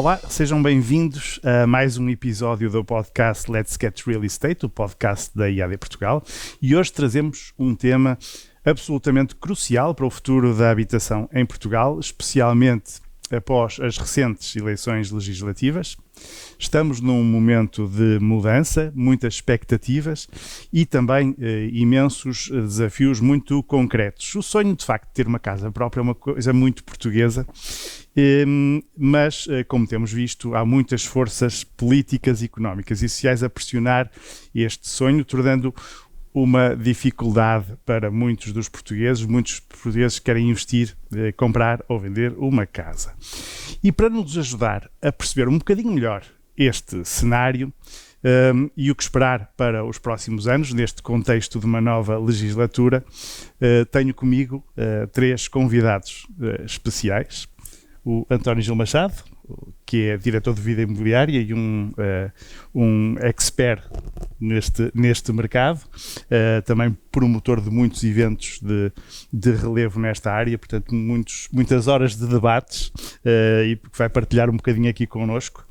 Olá, sejam bem-vindos a mais um episódio do podcast Let's Get Real Estate, o podcast da IAD Portugal, e hoje trazemos um tema absolutamente crucial para o futuro da habitação em Portugal, especialmente após as recentes eleições legislativas. Estamos num momento de mudança, muitas expectativas e também imensos desafios muito concretos. O sonho, de facto, de ter uma casa própria é uma coisa muito portuguesa, mas, como temos visto, há muitas forças políticas, económicas e sociais a pressionar este sonho, tornando uma dificuldade para muitos dos portugueses. Muitos portugueses querem investir, comprar ou vender uma casa. E para nos ajudar a perceber um bocadinho melhor este cenário e o que esperar para os próximos anos, neste contexto de uma nova legislatura, tenho comigo três convidados especiais. O António Gil Machado, que é diretor de vida imobiliária e um expert neste mercado, também promotor de muitos eventos de relevo nesta área, portanto muitas horas de debates, e que vai partilhar um bocadinho aqui connosco.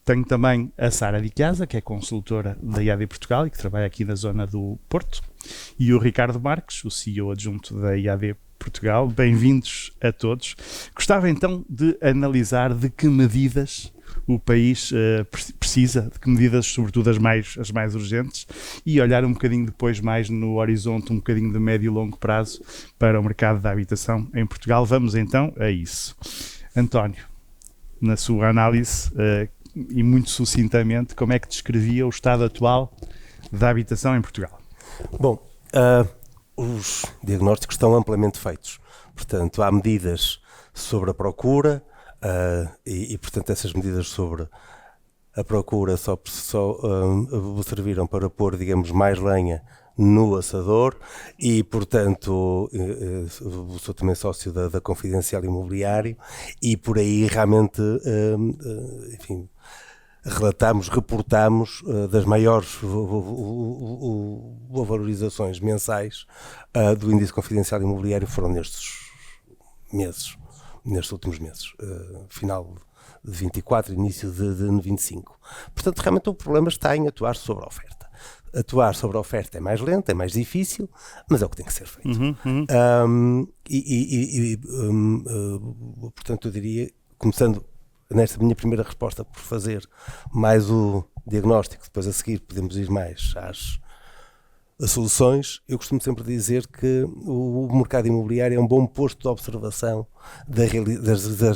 Tenho também a Sara Di Chiasa, que é consultora da IAD Portugal e que trabalha aqui na zona do Porto, e o Ricardo Marques, o CEO adjunto da IAD Portugal. Bem-vindos a todos. Gostava então de analisar de que medidas o país precisa, de que medidas, sobretudo as mais urgentes, e olhar um bocadinho depois mais no horizonte, um bocadinho de médio e longo prazo para o mercado da habitação em Portugal. Vamos então a isso. António, na sua análise e muito sucintamente, como é que descrevia o estado atual da habitação em Portugal? Bom, os diagnósticos estão amplamente feitos. Portanto, há medidas sobre a procura e portanto, essas medidas sobre a procura só serviram para pôr, digamos, mais lenha no assador e, portanto, sou também sócio da Confidencial Imobiliário e por aí realmente, enfim, reportamos das maiores valorizações mensais do índice confidencial imobiliário foram nestes últimos meses, final de 24, início de 25. Portanto, realmente o problema está em atuar sobre a oferta. Atuar sobre a oferta é mais lento, é mais difícil, mas é o que tem que ser feito. Portanto, eu diria, começando nesta minha primeira resposta por fazer mais o diagnóstico, depois a seguir podemos ir mais às soluções, eu costumo sempre dizer que o mercado imobiliário é um bom posto de observação das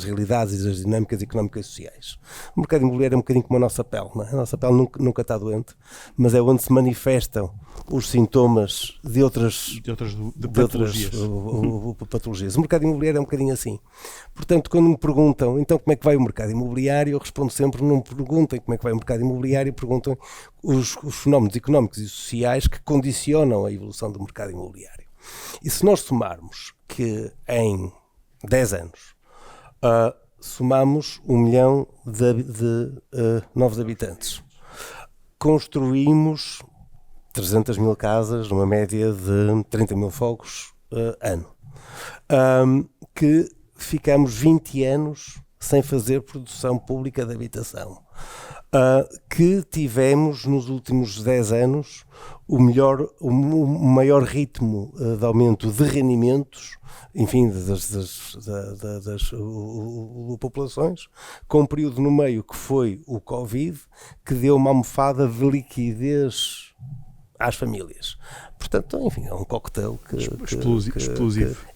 realidades e das dinâmicas económicas e sociais. O mercado imobiliário é um bocadinho como a nossa pele, não é? A nossa pele nunca está doente, mas é onde se manifestam os sintomas de outras patologias. O mercado imobiliário é um bocadinho assim. Portanto, quando me perguntam então como é que vai o mercado imobiliário, eu respondo sempre: não me perguntem como é que vai o mercado imobiliário, perguntam os fenómenos económicos e sociais que condicionam a evolução do mercado imobiliário. E se nós somarmos que em 10 anos somamos 1 milhão de novos habitantes, construímos 300 mil casas, numa média de 30 mil fogos ano, que ficamos 20 anos sem fazer produção pública de habitação, que tivemos nos últimos 10 anos o maior ritmo de aumento de rendimentos, enfim, das populações, com um período no meio que foi o Covid, que deu uma almofada de liquidez às famílias. Portanto, enfim, é um coquetel que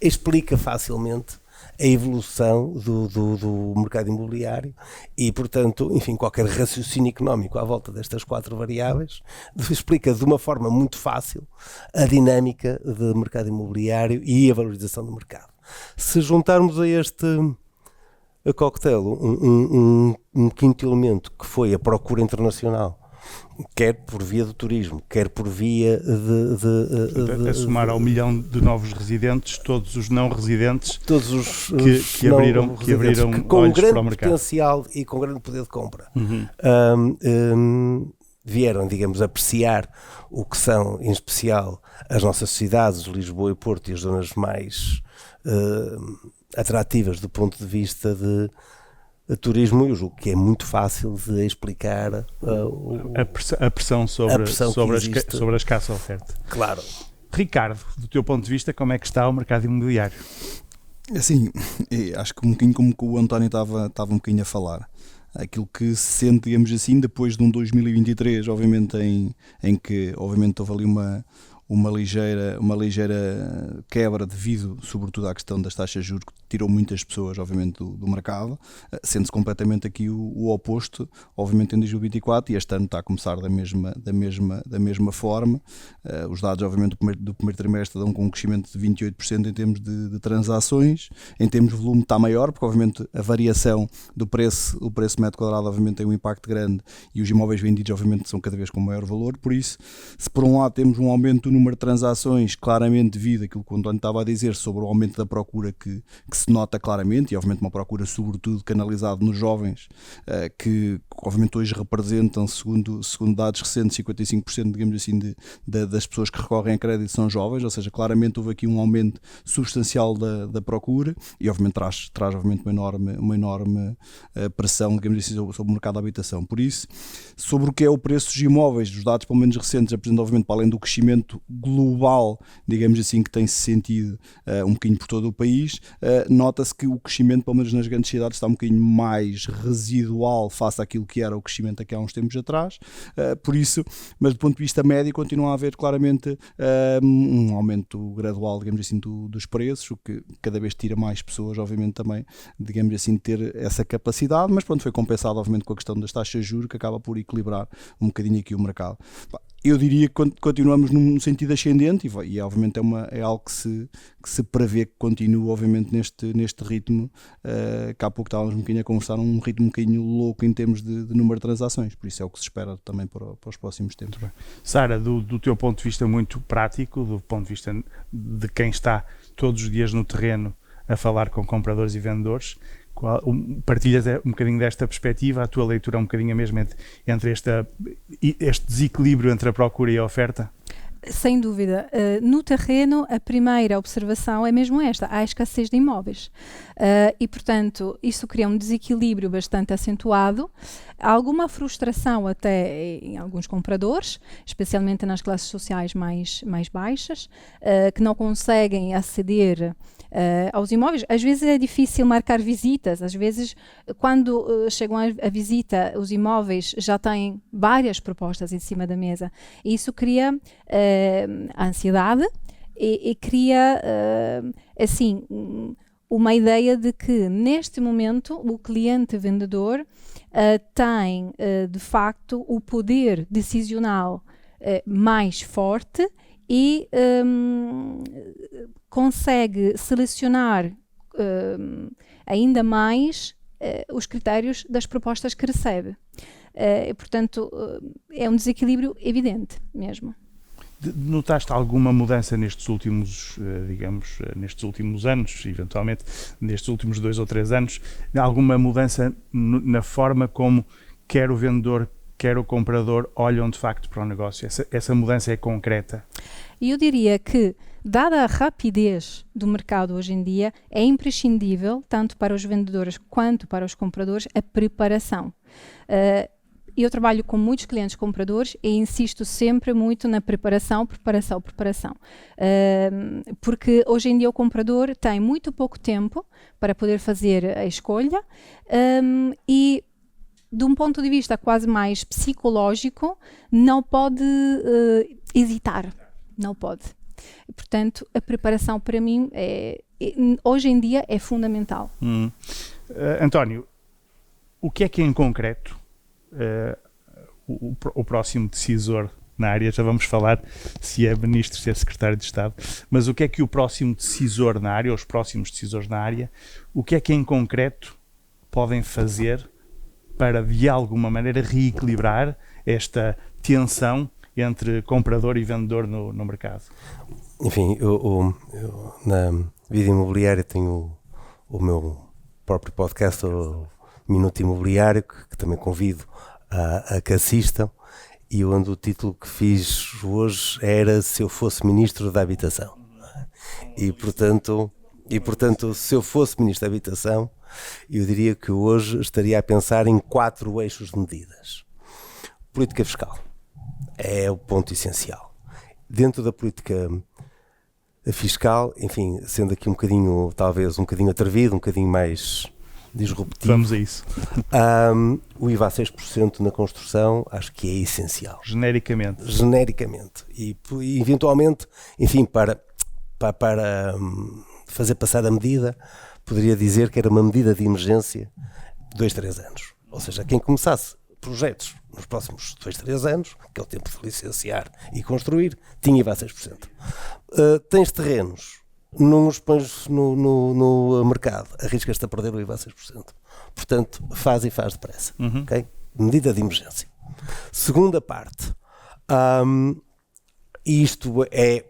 explica facilmente a evolução do mercado imobiliário e, portanto, enfim, qualquer raciocínio económico à volta destas 4 variáveis explica de uma forma muito fácil a dinâmica do mercado imobiliário e a valorização do mercado. Se juntarmos a este coquetel um quinto elemento, que foi a procura internacional, quer por via do turismo, quer por via a somar ao 1 milhão de novos residentes, todos os não residentes, todos os que abriram com olhos grande para o mercado, potencial e com grande poder de compra, vieram, digamos, apreciar o que são, em especial, as nossas cidades, Lisboa e Porto, e as zonas mais atrativas do ponto de vista turismo, eu julgo que é muito fácil de explicar a pressão sobre a escassa oferta. Claro. Ricardo, do teu ponto de vista, como é que está o mercado imobiliário? Assim, acho que um bocadinho como que o António estava um bocadinho a falar. Aquilo que se sente, digamos assim, depois de um 2023, obviamente, em que obviamente houve ali uma ligeira quebra devido, sobretudo, à questão das taxas de juros, que tirou muitas pessoas, obviamente, do mercado, sendo-se completamente aqui o oposto, obviamente, em 2024, e este ano está a começar da mesma forma. Os dados, obviamente, do primeiro trimestre dão com um crescimento de 28% em termos de transações. Em termos de volume está maior, porque, obviamente, a variação do preço, o preço metro quadrado, obviamente, tem um impacto grande, e os imóveis vendidos, obviamente, são cada vez com maior valor. Por isso, se por um lado temos um aumento do número de transações, claramente devido àquilo que o António estava a dizer sobre o aumento da procura que se nota claramente, e obviamente uma procura sobretudo canalizada nos jovens, que obviamente hoje representam, segundo dados recentes, 55%, digamos assim, das pessoas que recorrem a crédito são jovens, ou seja, claramente houve aqui um aumento substancial da procura, e obviamente traz obviamente uma enorme pressão, digamos assim, sobre o mercado da habitação. Por isso, sobre o que é o preço dos imóveis, os dados pelo menos recentes apresentam, obviamente, para além do crescimento global, digamos assim, que tem-se sentido um bocadinho por todo o país, nota-se que o crescimento, pelo menos nas grandes cidades, está um bocadinho mais residual face àquilo que era o crescimento aqui há uns tempos atrás. Por isso, mas do ponto de vista médio, continua a haver claramente um aumento gradual, digamos assim, dos preços, o que cada vez tira mais pessoas, obviamente, também, digamos assim, de ter essa capacidade, mas pronto, foi compensado, obviamente, com a questão das taxas de juros, que acaba por equilibrar um bocadinho aqui o mercado. Eu diria que continuamos num sentido ascendente, e obviamente é algo que se prevê que continue, obviamente, neste ritmo, que há pouco estávamos um bocadinho a conversar, um ritmo um bocadinho louco em termos de número de transações, por isso é o que se espera também para os próximos tempos. Sara, do teu ponto de vista muito prático, do ponto de vista de quem está todos os dias no terreno a falar com compradores e vendedores, partilhas um bocadinho desta perspectiva? A tua leitura é um bocadinho a mesma entre este desequilíbrio entre a procura e a oferta? Sem dúvida. No terreno, a primeira observação é mesmo esta: há escassez de imóveis. E, portanto, isso cria um desequilíbrio bastante acentuado, alguma frustração até em alguns compradores, especialmente nas classes sociais mais baixas, que não conseguem aceder aos imóveis. Às vezes é difícil marcar visitas, às vezes quando chegam a visita, os imóveis já têm várias propostas em cima da mesa, e isso cria ansiedade e cria assim uma ideia de que neste momento o cliente vendedor tem de facto o poder decisional mais forte e consegue selecionar ainda mais os critérios das propostas que recebe. Portanto, é um desequilíbrio evidente mesmo. Notaste alguma mudança nestes últimos, nestes últimos anos, eventualmente nestes últimos 2 ou 3 anos, alguma mudança na forma como quer o vendedor, quer o comprador olham de facto para o negócio? Essa mudança é concreta? Eu diria que, dada a rapidez do mercado hoje em dia, é imprescindível, tanto para os vendedores quanto para os compradores, a preparação. Eu trabalho com muitos clientes compradores e insisto sempre muito na preparação. Porque hoje em dia o comprador tem muito pouco tempo para poder fazer a escolha e, de um ponto de vista quase mais psicológico, não pode hesitar. Não pode. Portanto, a preparação para mim hoje em dia é fundamental. António, o que é em concreto o próximo decisor na área? Já vamos falar se é ministro, se é secretário de Estado, mas o que é que o próximo decisor na área, ou os próximos decisores na área, o que é que em concreto podem fazer para de alguma maneira reequilibrar esta tensão entre comprador e vendedor no mercado? Enfim, eu na vida imobiliária tenho o meu próprio podcast, o Minuto Imobiliário, que também convido a que assistam, e onde o título que fiz hoje era "Se eu fosse Ministro da Habitação". E, portanto, E, portanto, se eu fosse Ministro da Habitação, eu diria que hoje estaria a pensar em 4 eixos de medidas. Política fiscal é o ponto essencial. Dentro da política fiscal, enfim, sendo aqui um bocadinho, talvez, um bocadinho atrevido, um bocadinho mais disruptivo. Vamos a isso. O IVA a 6% na construção acho que é essencial. Genericamente. E eventualmente, enfim, para fazer passar a medida, poderia dizer que era uma medida de emergência de 2-3 anos. Ou seja, quem começasse projetos nos próximos 2-3 anos, que é o tempo de licenciar e construir, tinha IVA a 6%. Tens terrenos, não os pões no mercado, arriscas-te a perder o IVA a 6%. Portanto, faz depressa. Okay? Medida de emergência. Segunda parte. Isto é,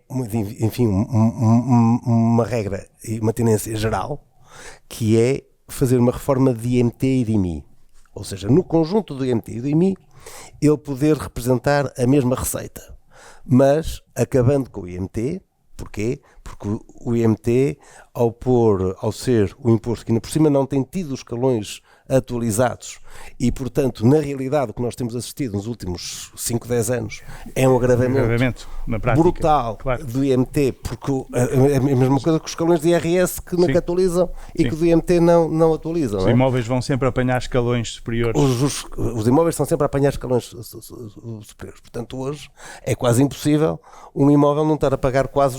enfim, uma regra e uma tendência geral, que é fazer uma reforma de IMT e de IMI. Ou seja, no conjunto do IMT e do IMI, ele poder representar a mesma receita, mas acabando com o IMT. Porquê? Porque o IMT, ao ser o imposto que ainda por cima não tem tido os escalões atualizados e, portanto, na realidade o que nós temos assistido nos últimos 5-10 anos é um agravamento na prática, brutal, claro, do IMT, porque é a mesma coisa que os escalões de IRS que nunca atualizam e que do IMT não atualizam. Os imóveis vão sempre apanhar escalões superiores. Os imóveis estão sempre a apanhar escalões superiores. Portanto, hoje é quase impossível um imóvel não estar a pagar quase o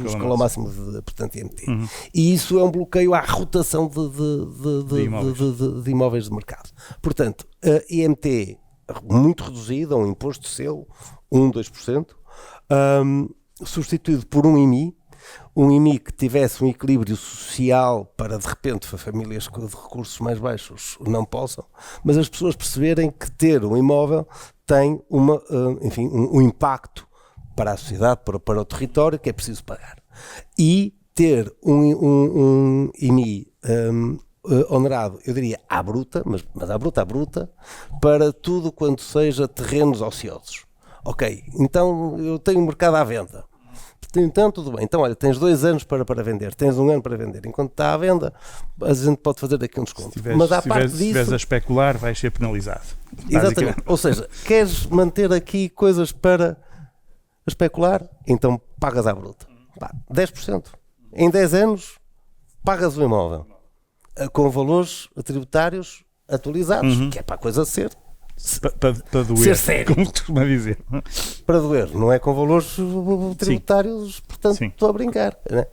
escalão máximo de, portanto, IMT. E isso é um bloqueio à rotação de imóveis de mercado. Portanto, IMT muito reduzido, um imposto selo, 1-2%, substituído por um IMI que tivesse um equilíbrio social para, de repente, famílias de recursos mais baixos não possam, mas as pessoas perceberem que ter um imóvel tem um impacto para a sociedade, para o território, que é preciso pagar. E ter um IMI onerado, eu diria à bruta, mas à bruta, para tudo quanto seja terrenos ociosos. Ok, então eu tenho um mercado à venda. Então tudo bem, então olha, tens 2 anos para vender, tens 1 ano para vender. Enquanto está à venda, a gente pode fazer daqui um desconto. Mas à parte disso, se estiveres a especular, vais ser penalizado. Exatamente, ou seja, queres manter aqui coisas para especular, então pagas à bruta. 10%. Em 10 anos, pagas o imóvel com valores tributários atualizados, que é para a coisa ser doer, ser sério, como costuma dizer. Para doer, não é com valores tributários, portanto estou a brincar, né?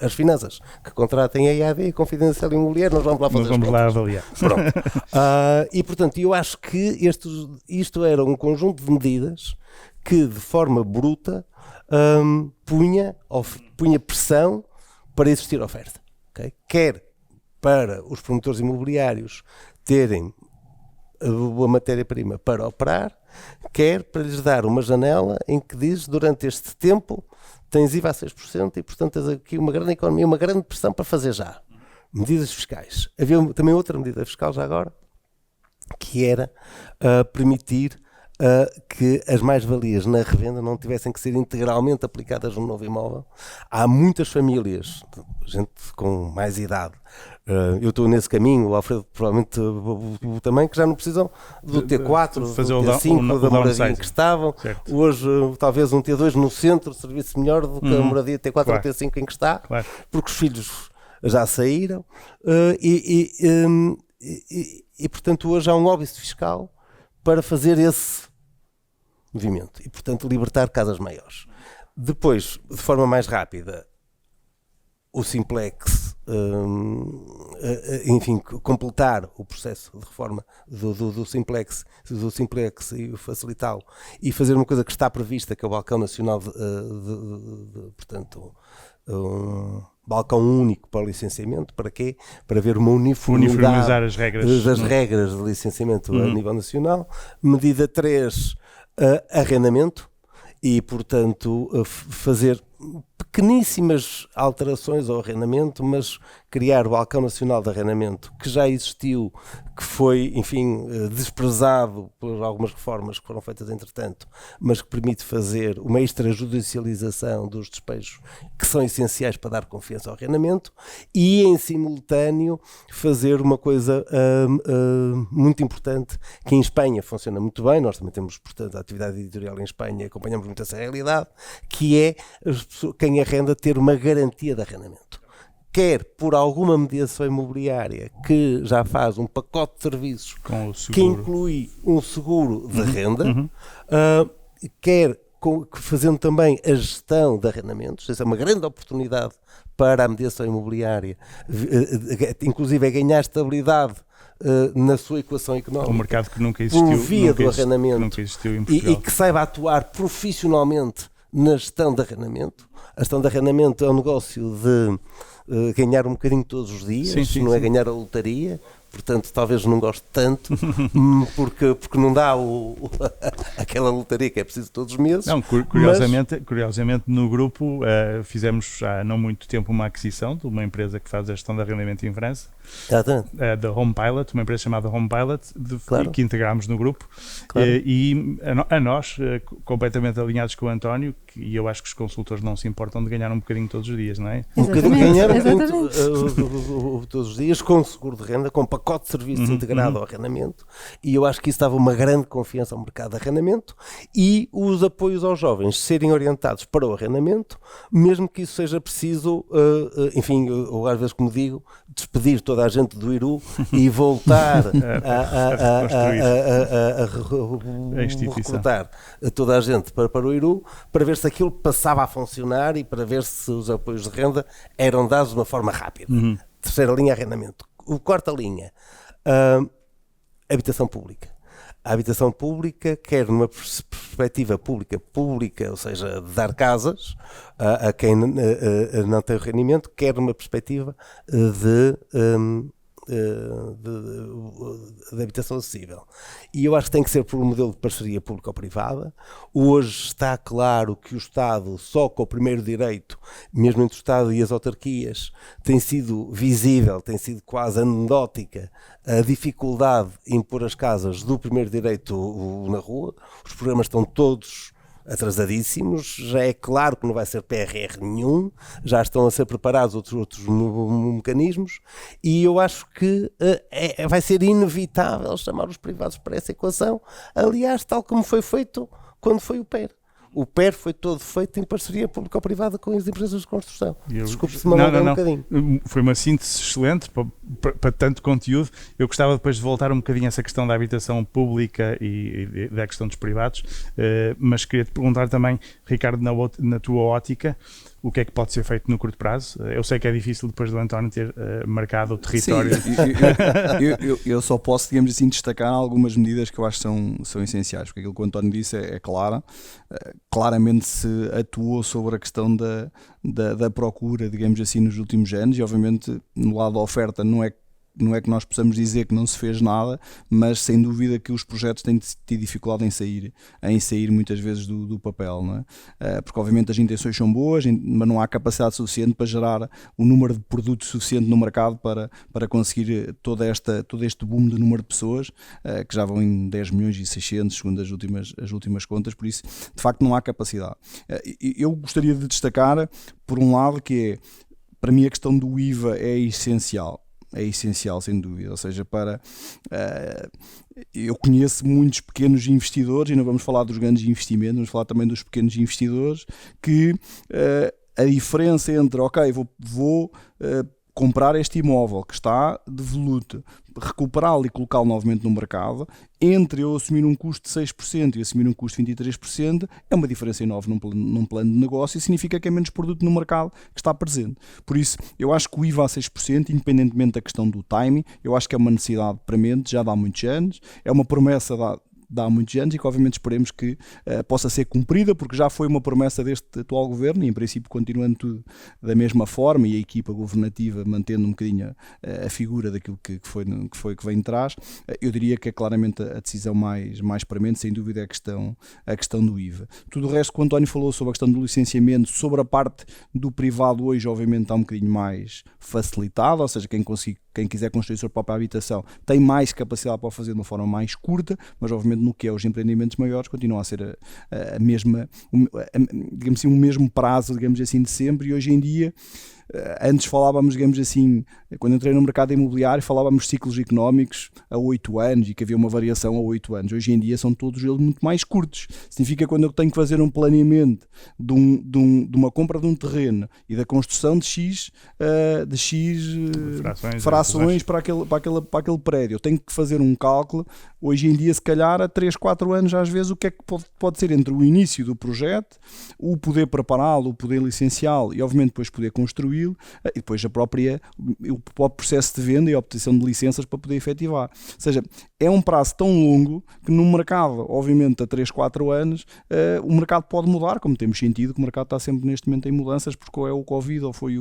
As finanças que contratem a IAD e Confidencial Imobiliário, nós vamos lá fazer, vamos lá avaliar. Pronto. E portanto eu acho que isto era um conjunto de medidas que de forma bruta punha pressão para existir oferta, okay? Quer para os promotores imobiliários terem a boa matéria-prima para operar, quer para lhes dar uma janela em que diz, durante este tempo tens IVA a 6% e portanto tens aqui uma grande economia, uma grande pressão para fazer já. Medidas fiscais. Havia também outra medida fiscal já agora, que era permitir que as mais-valias na revenda não tivessem que ser integralmente aplicadas no novo imóvel. Há muitas famílias, gente com mais idade, eu estou nesse caminho, o Alfredo provavelmente também, que já não precisam do T4, do T5, da moradia em que estavam. Certo. Hoje talvez um T2 no centro, serviço melhor do que a moradia T4 ou T5 em que está, porque os filhos já saíram e portanto hoje há um óbice fiscal para fazer esse movimento e, portanto, libertar casas maiores. Depois, de forma mais rápida, o Simplex, enfim, completar o processo de reforma do Simplex e facilitá-lo e fazer uma coisa que está prevista, que é o balcão nacional, portanto, balcão único para o licenciamento. Para quê? Para haver uma uniformizar as regras das regras de licenciamento a nível nacional. Medida 3, arrendamento, e portanto fazer pequeníssimas alterações ao arrendamento, mas criar o Balcão Nacional de Arrendamento, que já existiu, que foi, enfim, desprezado por algumas reformas que foram feitas entretanto, mas que permite fazer uma extrajudicialização dos despejos que são essenciais para dar confiança ao arrendamento e, em simultâneo, fazer uma coisa muito importante que em Espanha funciona muito bem. Nós também temos, portanto, a atividade editorial em Espanha, acompanhamos muito essa realidade, que é quem arrenda ter uma garantia de arrendamento. Quer por alguma mediação imobiliária que já faz um pacote de serviços que inclui um seguro de renda, quer fazendo também a gestão de arrendamentos. Essa é uma grande oportunidade para a mediação imobiliária, inclusive é ganhar estabilidade na sua equação económica. Um mercado que nunca existiu, por via do arrendamento, nunca existiu em Portugal. e que saiba atuar profissionalmente na gestão de arrendamento. A gestão de arrendamento é um negócio de ganhar um bocadinho todos os dias, não é ganhar a lotaria, portanto talvez não goste tanto, porque não dá aquela lotaria que é preciso todos os meses. Não, curiosamente no grupo fizemos há não muito tempo uma aquisição de uma empresa que faz a gestão de arrendamento em França, da Home Pilot, uma empresa chamada Home Pilot, que integramos no grupo, e a nós, completamente alinhados com o António, e eu acho que os consultores não se importam de ganhar um bocadinho todos os dias, não é? Um bocadinho ganhar todos os dias, com seguro de renda, com pacote de serviços integrado ao arrendamento, e eu acho que isso dava uma grande confiança ao mercado de arrendamento, e os apoios aos jovens serem orientados para o arrendamento, mesmo que isso seja preciso, enfim, ou às vezes, como digo, despedir toda a gente do IRU e voltar a recrutar toda a gente para o IRU, para ver se aquilo passava a funcionar e para ver se os apoios de renda eram dados de uma forma rápida. Terceira linha, arrendamento. Quarta linha, habitação pública. A habitação pública, quer numa perspectiva pública, ou seja, de dar casas a quem não tem o rendimento, quer numa perspectiva de habitação acessível. E eu acho que tem que ser por um modelo de parceria público-privada. Hoje está claro que o Estado, só com o primeiro direito, mesmo entre o Estado e as autarquias, tem sido visível, tem sido quase anedótica a dificuldade em pôr as casas do primeiro direito na rua. Os programas estão todos atrasadíssimos, já é claro que não vai ser PRR nenhum, já estão a ser preparados outros mecanismos, e eu acho que vai ser inevitável chamar os privados para essa equação, aliás, tal como foi feito quando foi o PER. O PER foi todo feito em parceria público-privada com as empresas de construção. Desculpe-se, me alonguei um bocadinho. Foi uma síntese excelente para tanto conteúdo. Eu gostava depois de voltar um bocadinho a essa questão da habitação pública e da questão dos privados, mas queria te perguntar também, Ricardo, na tua ótica, o que é que pode ser feito no curto prazo? Eu sei que é difícil depois do António ter marcado o território. Sim, eu só posso, digamos assim, destacar algumas medidas que eu acho que são essenciais, porque aquilo que o António disse é claro. Claramente se atuou sobre a questão da procura, digamos assim, nos últimos anos, e obviamente no lado da oferta não é que nós possamos dizer que não se fez nada, mas sem dúvida que os projetos têm tido dificuldade em sair muitas vezes do papel, não é? Porque obviamente as intenções são boas, mas não há capacidade suficiente para gerar o número de produtos suficiente no mercado para conseguir todo este boom de número de pessoas, que já vão em 10 milhões e 600 segundo as últimas contas, por isso de facto não há capacidade. Eu gostaria de destacar, por um lado, que é, para mim a questão do IVA é essencial, sem dúvida, ou seja, eu conheço muitos pequenos investidores, e não vamos falar dos grandes investimentos, vamos falar também dos pequenos investidores, que a diferença entre, vou comprar este imóvel que está devoluto, recuperá-lo e colocá-lo novamente no mercado, entre eu assumir um custo de 6% e assumir um custo de 23%, é uma diferença enorme num plano de negócio, e significa que é menos produto no mercado que está presente. Por isso, eu acho que o IVA a 6%, independentemente da questão do timing, eu acho que é uma necessidade premente, já dá muitos anos, é uma promessa de há muitos anos e que obviamente esperemos que possa ser cumprida, porque já foi uma promessa deste atual governo e em princípio continuando tudo da mesma forma e a equipa governativa mantendo um bocadinho a figura daquilo que vem de trás. Eu diria que é claramente a decisão mais premente, sem dúvida, é a questão do IVA. Tudo o resto que o António falou sobre a questão do licenciamento, sobre a parte do privado hoje, obviamente está um bocadinho mais facilitado, ou seja, quem quiser construir a sua própria habitação tem mais capacidade para o fazer de uma forma mais curta, mas obviamente no que é os empreendimentos maiores continua a ser a mesma, digamos assim, o mesmo prazo, digamos assim, de sempre. E hoje em dia, antes falávamos, digamos assim, quando entrei no mercado imobiliário, falávamos de ciclos económicos a 8 anos e que havia uma variação a 8 anos. Hoje em dia são todos eles muito mais curtos. Significa que quando eu tenho que fazer um planeamento de uma compra de um terreno e da construção de X frações para aquele prédio, eu tenho que fazer um cálculo, hoje em dia se calhar a 3, 4 anos às vezes, o que é que pode ser entre o início do projeto, o poder prepará-lo, o poder licenciá-lo e obviamente depois poder construí-lo e depois o próprio processo de venda e a obtenção de licenças para poder efetivar. Ou seja, é um prazo tão longo que no mercado, obviamente a 3, 4 anos, o mercado pode mudar, como temos sentido que o mercado está sempre neste momento em mudanças, porque ou é o Covid, ou foi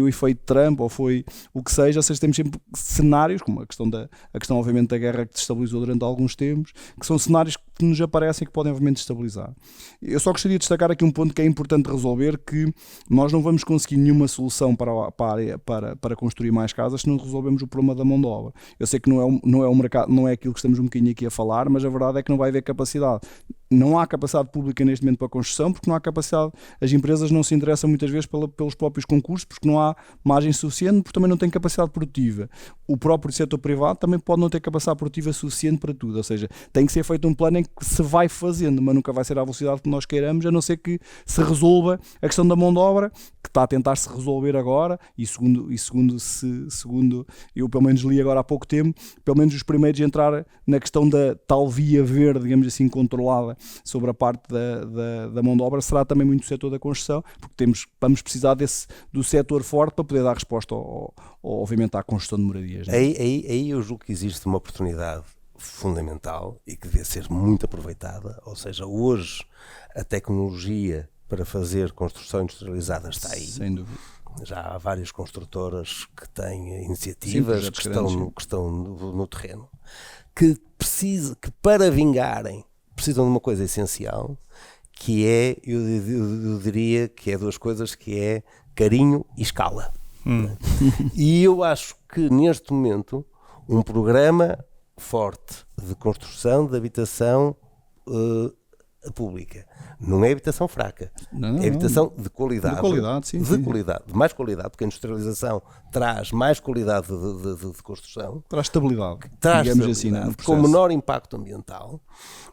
o efeito Trump, ou foi o que seja. Ou seja, temos sempre cenários, como a questão obviamente da guerra que destabilizou durante alguns tempos, que são cenários que nos aparecem que podem obviamente destabilizar. Eu só gostaria de destacar aqui um ponto que é importante resolver, que nós não vamos conseguir nenhuma solução para construir mais casas se não resolvemos o problema da mão de obra. Eu sei que não é o mercado, não é aquilo que estamos um bocadinho aqui a falar, mas a verdade é que não vai haver capacidade. Não há capacidade pública neste momento para a construção, porque não há capacidade. As empresas não se interessam muitas vezes pelos próprios concursos, porque não há margem suficiente, porque também não têm capacidade produtiva. O próprio setor privado também pode não ter capacidade produtiva suficiente para tudo. Ou seja, tem que ser feito um plano em que se vai fazendo, mas nunca vai ser à velocidade que nós queiramos, a não ser que se resolva a questão da mão de obra, que está a tentar se resolver agora, e segundo eu pelo menos li agora há pouco tempo, pelo menos os primeiros a entrar na questão da tal via verde, digamos assim, controlada sobre a parte da mão de obra, será também muito o setor da construção, porque vamos precisar do setor forte para poder dar resposta obviamente à construção de moradias. Não é? Aí eu julgo que existe uma oportunidade fundamental e que deve ser muito aproveitada. Ou seja, hoje a tecnologia para fazer construção industrializada está aí. Sem dúvida. Já há várias construtoras que têm iniciativas que estão no terreno, que para vingarem precisam de uma coisa essencial, que é, eu diria que é duas coisas, que é carinho e escala. E eu acho que neste momento um programa forte de construção de habitação pública, não é habitação fraca, é habitação de qualidade, de mais qualidade, porque a industrialização traz mais qualidade de construção, traz estabilidade, digamos assim, com menor impacto ambiental.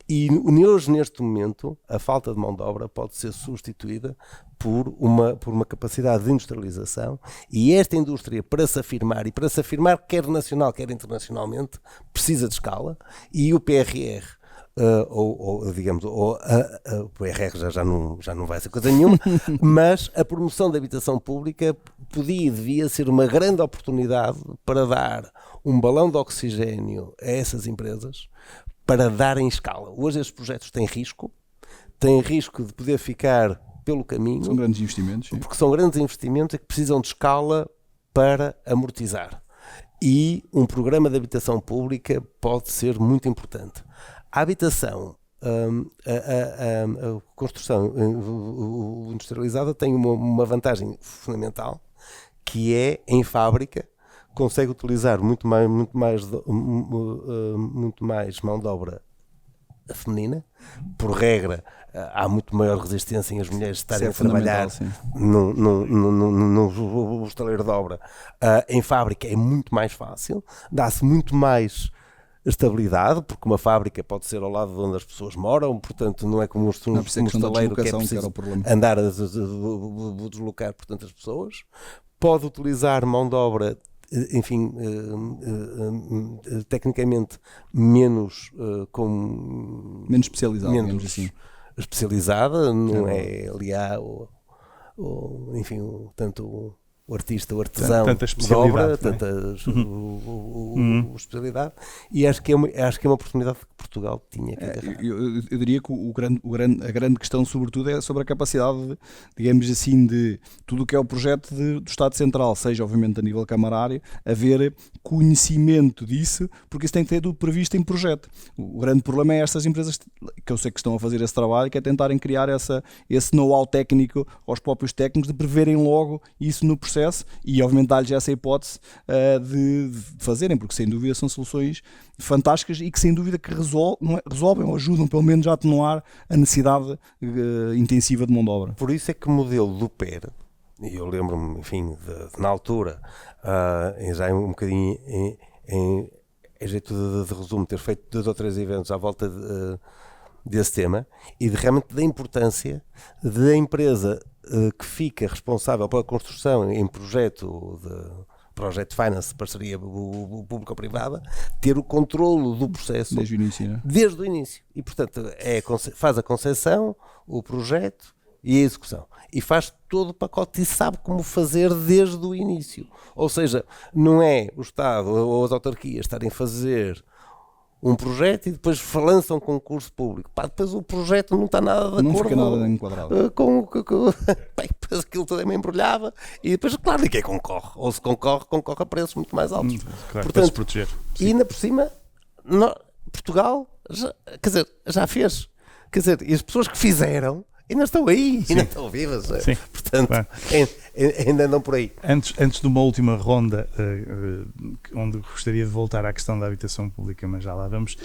E hoje, neste momento, a falta de mão de obra pode ser substituída por uma capacidade de industrialização, e esta indústria, para se afirmar quer nacional, quer internacionalmente, precisa de escala, e o PRR, o PRR já não vai ser coisa nenhuma, mas a promoção da habitação pública podia e devia ser uma grande oportunidade para dar um balão de oxigênio a essas empresas, para darem escala. Hoje estes projetos têm risco de poder ficar pelo caminho. São grandes investimentos. Sim. Porque são grandes investimentos e que precisam de escala para amortizar. E um programa de habitação pública pode ser muito importante. A habitação, a construção industrializada tem uma vantagem fundamental, que é, em fábrica, consegue utilizar muito mais mão de obra feminina. Por regra, há muito maior resistência em as mulheres estarem a trabalhar no estaleiro de obra. Em fábrica é muito mais fácil, dá-se muito mais estabilidade, porque uma fábrica pode ser ao lado de onde as pessoas moram, portanto não é como um estaleiro que é preciso andar a deslocar, portanto, as pessoas. Pode utilizar mão de obra, enfim, tecnicamente menos especializada, digamos assim. Especializada, não é LIA ou enfim, tanto o artista, o artesão tanta de obra, especialidade, especialidade, e acho que é uma oportunidade que Portugal tinha que agarrar. Eu diria que a grande questão, sobretudo, é sobre a capacidade, digamos assim, de tudo o que é o projeto do Estado Central, seja obviamente a nível camarário, haver conhecimento disso, porque isso tem que ter tudo previsto em projeto. O grande problema é estas empresas que eu sei que estão a fazer esse trabalho, que é tentarem criar esse know-how técnico aos próprios técnicos, de preverem logo isso no processo e obviamente dar-lhes essa hipótese de fazerem, porque sem dúvida são soluções fantásticas e que sem dúvida que resolvem ou ajudam pelo menos a atenuar a necessidade intensiva de mão de obra. Por isso é que o modelo do PER, e eu lembro-me, enfim, na altura, já um bocadinho em jeito de resumo, ter feito 2 ou 3 eventos à volta desse tema e realmente da importância da empresa que fica responsável pela construção em projeto finance, parceria público-privada, ter o controlo do processo desde o início, né? Desde o início. E, portanto, faz a concepção, o projeto e a execução. E faz todo o pacote e sabe como fazer desde o início. Ou seja, não é o Estado ou as autarquias estarem a fazer um projeto e depois lançam um concurso público. Depois o projeto não está nada de acordo. Não fica nada enquadrado. Depois aquilo tudo é meio embrulhava e depois, claro, ninguém concorre. Ou se concorre a preços muito mais altos. Claro, portanto, para se proteger. E ainda por cima, Portugal já fez. Quer dizer, e as pessoas que fizeram ainda estão aí, ainda estão vivas. Sim. Portanto, Claro. ainda andam por aí. Antes de uma última ronda, onde gostaria de voltar à questão da habitação pública, mas já lá vamos,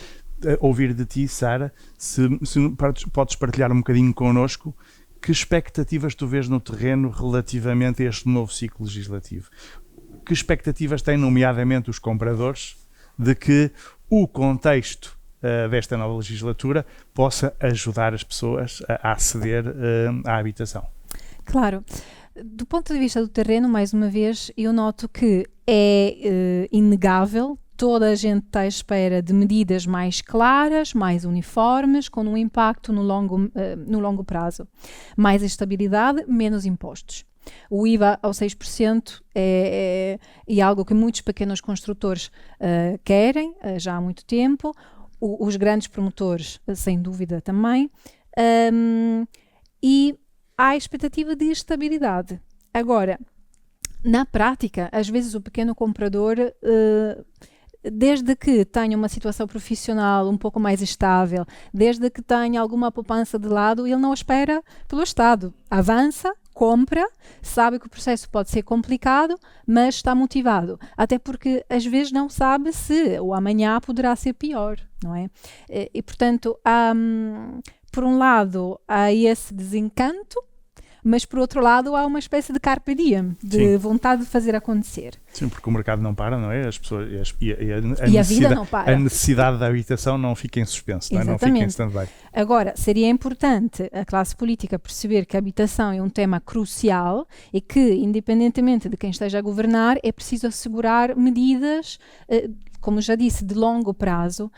ouvir de ti, Sara, se podes partilhar um bocadinho connosco que expectativas tu vês no terreno relativamente a este novo ciclo legislativo. Que expectativas têm, nomeadamente, os compradores, de que o contexto desta nova legislatura possa ajudar as pessoas a aceder à habitação? Claro. Do ponto de vista do terreno, mais uma vez, eu noto que é inegável, toda a gente está à espera de medidas mais claras, mais uniformes, com um impacto no longo prazo. Mais estabilidade, menos impostos. O IVA aos 6% é algo que muitos pequenos construtores querem já há muito tempo, os grandes promotores, sem dúvida, também. E há expectativa de estabilidade. Agora, na prática, às vezes o pequeno comprador, desde que tenha uma situação profissional um pouco mais estável, desde que tenha alguma poupança de lado, ele não espera pelo Estado. Avança, compra, sabe que o processo pode ser complicado, mas está motivado. Até porque às vezes não sabe se o amanhã poderá ser pior, não é? E portanto, por um lado, há esse desencanto, mas por outro lado há uma espécie de carpe diem, de vontade de fazer acontecer. Sim, porque o mercado não para, não é? As pessoas, a vida não para. A necessidade da habitação não fica em suspenso, não é? Não fica em stand-by. Agora, seria importante a classe política perceber que a habitação é um tema crucial e que, independentemente de quem esteja a governar, é preciso assegurar medidas, como já disse, de longo prazo,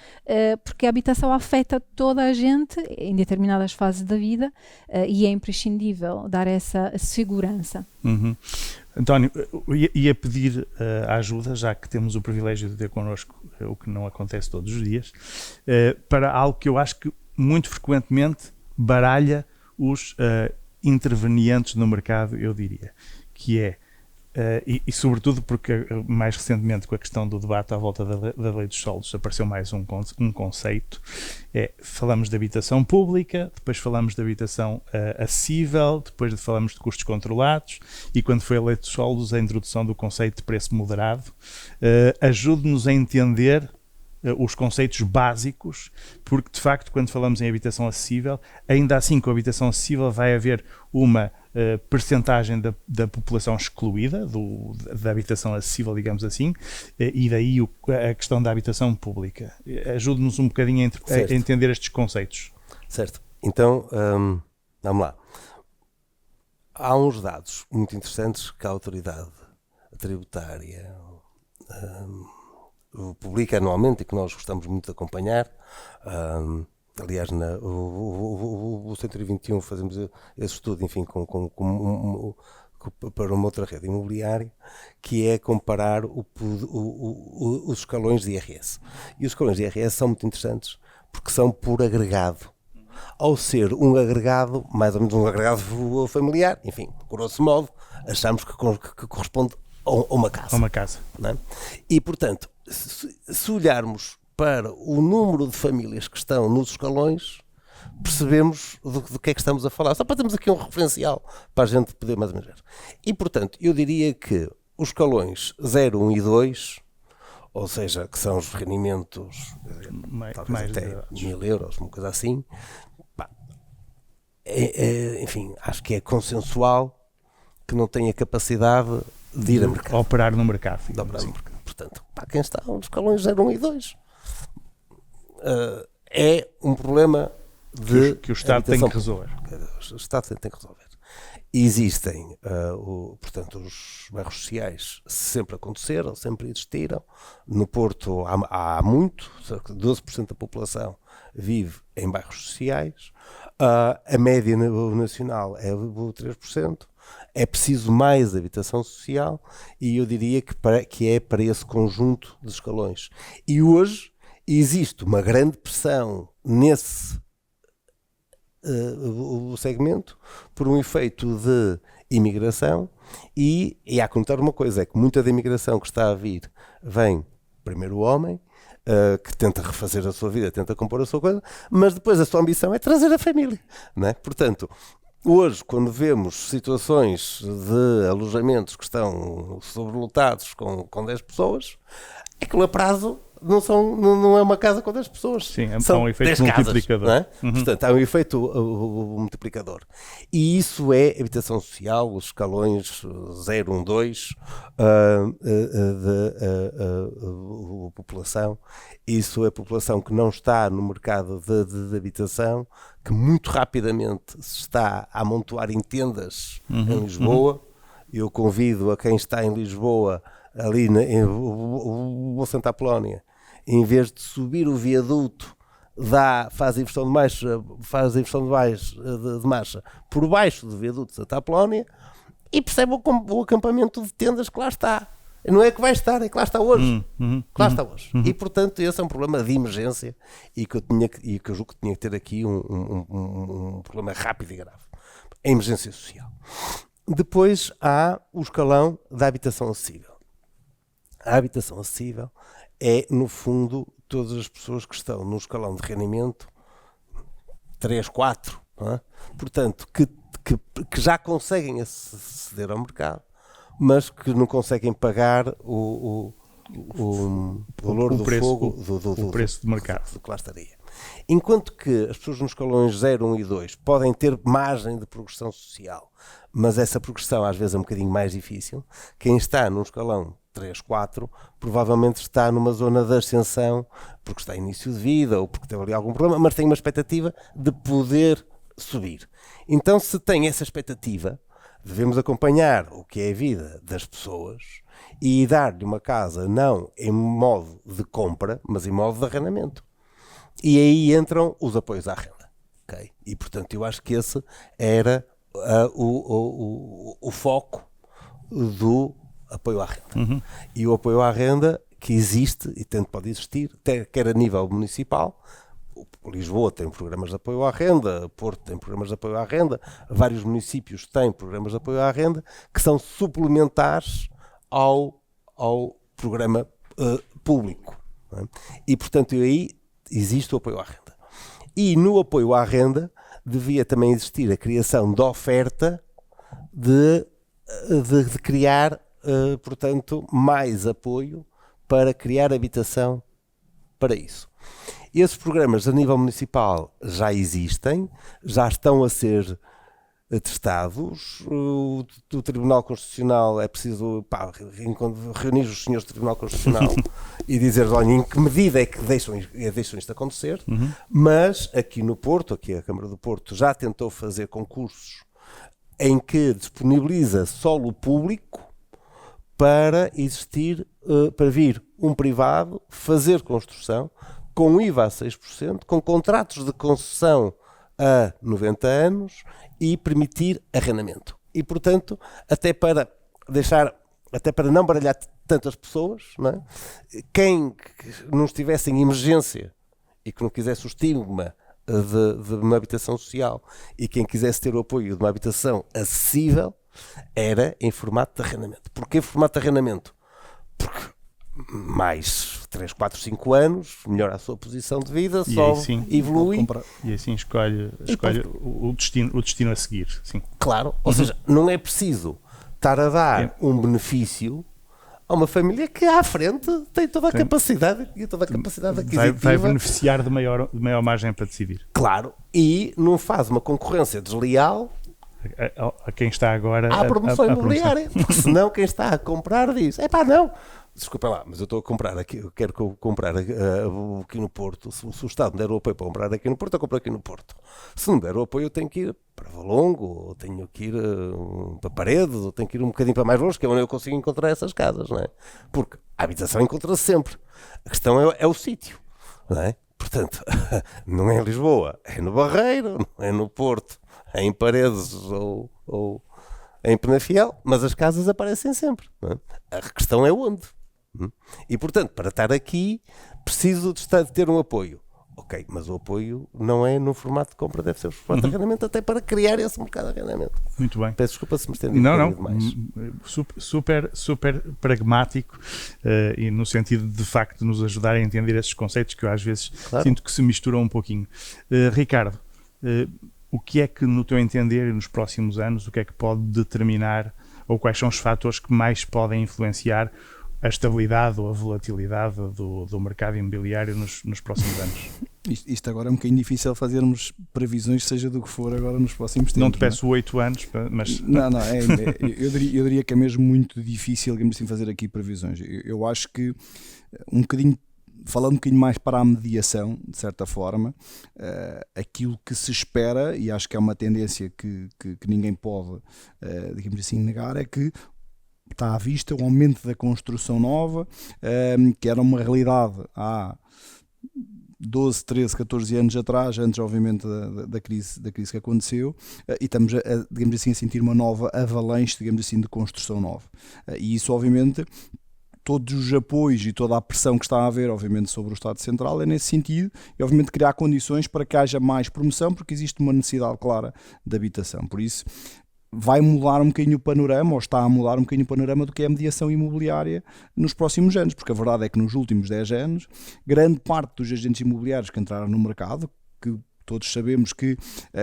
porque a habitação afeta toda a gente em determinadas fases da vida e é imprescindível dar essa segurança. Uhum. António, ia pedir a ajuda, já que temos o privilégio de ter connosco, o que não acontece todos os dias, para algo que eu acho que muito frequentemente baralha os intervenientes no mercado, eu diria, que é, e sobretudo porque mais recentemente com a questão do debate à volta da lei dos solos apareceu mais um conceito, falamos de habitação pública, depois falamos de habitação acessível, depois falamos de custos controlados e quando foi a lei dos solos a introdução do conceito de preço moderado. Ajude-nos a entender os conceitos básicos, porque de facto quando falamos em habitação acessível, ainda assim com a habitação acessível vai haver uma percentagem da população excluída da habitação acessível, digamos assim, e daí a questão da habitação pública. Ajude-nos um bocadinho a entender estes conceitos. Certo. Então, vamos lá. Há uns dados muito interessantes que a autoridade tributária publica anualmente e que nós gostamos muito de acompanhar. Aliás, o 121 fazemos esse estudo, enfim, com para uma outra rede imobiliária, que é comparar os escalões de IRS. E os escalões de IRS são muito interessantes porque são por agregado. Ao ser um agregado, mais ou menos um agregado familiar, enfim, grosso modo, achamos que corresponde a uma casa. A uma casa. Não é? E, portanto, se olharmos para o número de famílias que estão nos escalões, percebemos do que é que estamos a falar. Só para termos aqui um referencial para a gente poder mais ou menos ver. E, portanto, eu diria que os escalões 0, 1 e 2, ou seja, que são os rendimentos talvez mais até elevados. 1.000 euros, uma coisa assim, enfim, acho que é consensual que não tem a capacidade de ir a mercado. Operar no mercado. De operar no mercado. Portanto, quem está nos escalões 0, 1 e 2 é um problema que o Estado tem que resolver. O Estado tem que resolver. Existem, portanto, os bairros sociais sempre aconteceram, sempre existiram. No Porto há muito, cerca de 12% da população vive em bairros sociais. A média nacional é 3%. É preciso mais habitação social e eu diria que é para esse conjunto de escalões. E hoje existe uma grande pressão nesse o segmento por um efeito de imigração e há que notar uma coisa, é que muita da imigração que está a vir vem primeiro o homem, que tenta refazer a sua vida, tenta compor a sua coisa, mas depois a sua ambição é trazer a família, não é? Portanto, hoje, quando vemos situações de alojamentos que estão sobrelotados com 10 pessoas, aquilo a prazo não é uma casa com 10 pessoas. Sim, são um efeito 10 casas, multiplicador. não é? Portanto, há um efeito multiplicador. E isso é habitação social, os escalões 0, 1, 2 da população. Isso é a população que não está no mercado de habitação, que muito rapidamente se está a amontoar em tendas em Lisboa. Eu convido a quem está em Lisboa, ali em Santa Apolónia, em vez de subir o viaduto, faz a inversão de marcha por baixo do viaduto de Santa Apolónia e percebe o acampamento de tendas que lá está. Não é que vai estar, é que lá está hoje. Que lá está hoje. E, portanto, esse é um problema de emergência e que eu julgo que tinha que ter aqui um problema rápido e grave. A emergência social. Depois há o escalão da habitação acessível. A habitação acessível é, no fundo, todas as pessoas que estão no escalão de rendimento 3, 4, não é? Portanto, que já conseguem aceder ao mercado, mas que não conseguem pagar o valor do preço, fogo o preço de mercado. Do que lá estaria. Enquanto que as pessoas nos escalões 0, 1 e 2 podem ter margem de progressão social, mas essa progressão às vezes é um bocadinho mais difícil, quem está num escalão 3, 4, provavelmente está numa zona de ascensão, porque está em início de vida ou porque teve ali algum problema, mas tem uma expectativa de poder subir. Então, se tem essa expectativa, devemos acompanhar o que é a vida das pessoas e dar-lhe uma casa não em modo de compra, mas em modo de arrendamento. E aí entram os apoios à renda. Okay? E, portanto, eu acho que esse era o foco do apoio à renda. E o apoio à renda que existe e tanto pode existir, quer a nível municipal. Lisboa tem programas de apoio à renda, Porto tem programas de apoio à renda, vários municípios têm programas de apoio à renda que são suplementares ao programa público. Não é? E, portanto, aí existe o apoio à renda. E no apoio à renda devia também existir a criação de oferta de criar, portanto, mais apoio para criar habitação para isso. Esses programas a nível municipal já existem, já estão a ser testados. O Tribunal Constitucional é preciso reunir os senhores do Tribunal Constitucional e dizer, olha, em que medida é que deixam isto acontecer, mas aqui no Porto, aqui a Câmara do Porto já tentou fazer concursos em que disponibiliza solo público para existir, para vir um privado fazer construção com IVA a 6%, com contratos de concessão a 90 anos e permitir arrendamento. E, portanto, até para não baralhar tantas pessoas, não é? Quem não estivesse em emergência e que não quisesse o estigma de uma habitação social e quem quisesse ter o apoio de uma habitação acessível, era em formato de arrendamento. Porquê formato de arrendamento? Porque mais 3, 4, 5 anos, melhora a sua posição de vida, só evolui. E assim escolhe o destino a seguir. Sim. Claro, ou seja, não é preciso estar a dar um benefício a uma família que à frente tem toda a capacidade e toda a capacidade aquisitiva. Vai beneficiar de maior margem para decidir. Claro, e não faz uma concorrência desleal a quem está agora à promoção imobiliária, porque senão quem está a comprar diz, não, desculpa lá, mas eu estou a comprar aqui, eu quero comprar aqui no Porto, se o Estado me der o apoio para comprar aqui no Porto, eu compro aqui no Porto. Se não me der o apoio, eu tenho que ir para Valongo, ou tenho que ir para Paredes, ou tenho que ir um bocadinho para mais longe, que é onde eu consigo encontrar essas casas, não é? Porque a habitação encontra-se sempre. A questão é o sítio, não é? Portanto, não é em Lisboa, é no Barreiro, não é no Porto, é em Paredes ou em Penafiel, mas as casas aparecem sempre, não é? A questão é onde. E, portanto, para estar aqui, preciso de ter um apoio. Ok, mas o apoio não é no formato de compra, deve ser no formato de arrendamento, até para criar esse mercado de arrendamento. Muito bem. Peço desculpa se me estendi demais. Super pragmático e no sentido de facto de nos ajudar a entender esses conceitos que eu às vezes sinto que se misturam um pouquinho. Ricardo, o que é que, no teu entender, e nos próximos anos, o que é que pode determinar, ou quais são os fatores que mais podem influenciar a estabilidade ou a volatilidade do mercado imobiliário nos próximos anos? Isto agora é um bocadinho difícil fazermos previsões, seja do que for agora nos próximos tempos. Não te peço 8 anos, mas... Não, eu diria que é mesmo muito difícil, digamos assim, fazer aqui previsões. Eu acho que falando um bocadinho mais para a mediação, de certa forma, aquilo que se espera, e acho que é uma tendência que ninguém pode, digamos assim, negar, é que está à vista o aumento da construção nova, que era uma realidade há 12, 13, 14 anos atrás, antes obviamente da crise que aconteceu, e estamos digamos assim, a sentir uma nova avalanche, digamos assim, de construção nova. E isso obviamente, todos os apoios e toda a pressão que está a haver, obviamente, sobre o Estado Central é nesse sentido, e obviamente criar condições para que haja mais promoção, porque existe uma necessidade clara de habitação. Por isso, vai mudar um bocadinho o panorama, ou está a mudar um bocadinho o panorama do que é a mediação imobiliária nos próximos anos, porque a verdade é que nos últimos 10 anos, grande parte dos agentes imobiliários que entraram no mercado, que todos sabemos que